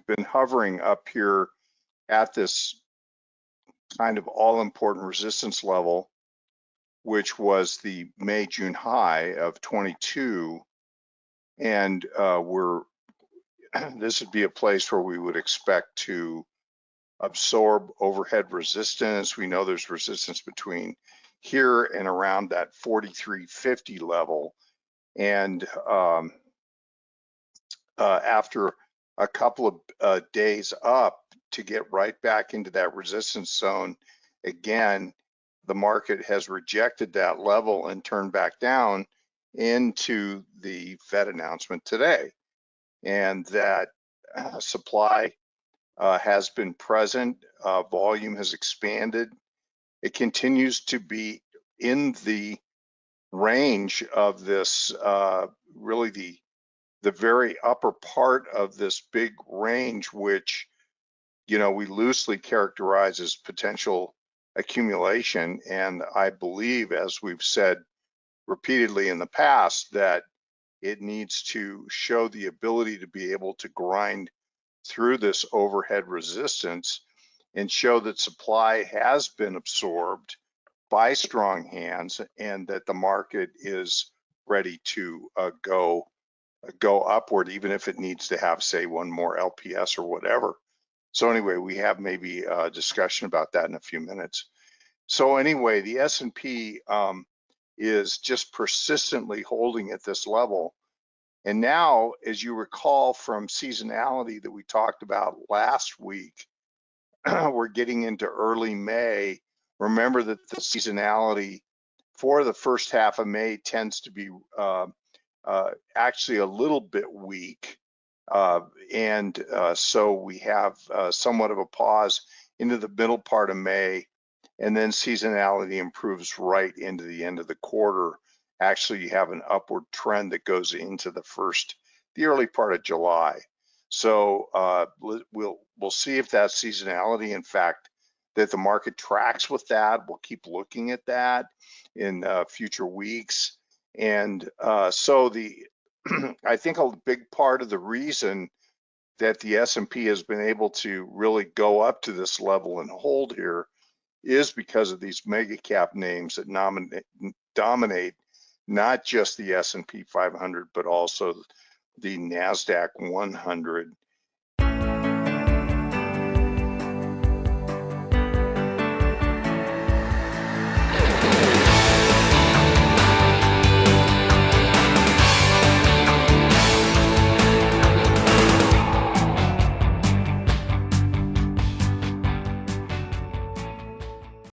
been hovering up here at this kind of all-important resistance level, which was the May-June high of 22, and this would be a place where we would expect to absorb overhead resistance. We know there's resistance between here and around that 43.50 level, and after a couple of days up to get right back into that resistance zone again, the market has rejected that level and turned back down into the Fed announcement today, and that supply has been present, volume has expanded. It continues to be in the range of this, really the very upper part of this big range, which, you know, we loosely characterize as potential accumulation. And I believe, as we've said repeatedly in the past, that it needs to show the ability to be able to grind through this overhead resistance and show that supply has been absorbed by strong hands and that the market is ready to go upward, even if it needs to have, say, one more LPS or whatever. So anyway, we have maybe a discussion about that in a few minutes. So anyway, the S&P is just persistently holding at this level. And now, as you recall from seasonality that we talked about last week, we're getting into early May. Remember that the seasonality for the first half of May tends to be actually a little bit weak. So we have somewhat of a pause into the middle part of May, and then seasonality improves right into the end of the quarter. Actually, you have an upward trend that goes into the early part of July. So we'll see if that seasonality, in fact, that the market tracks with that. We'll keep looking at that in future weeks. And so I think a big part of the reason that the S&P has been able to really go up to this level and hold here is because of these mega cap names that dominate not just the S&P 500, but also the NASDAQ 100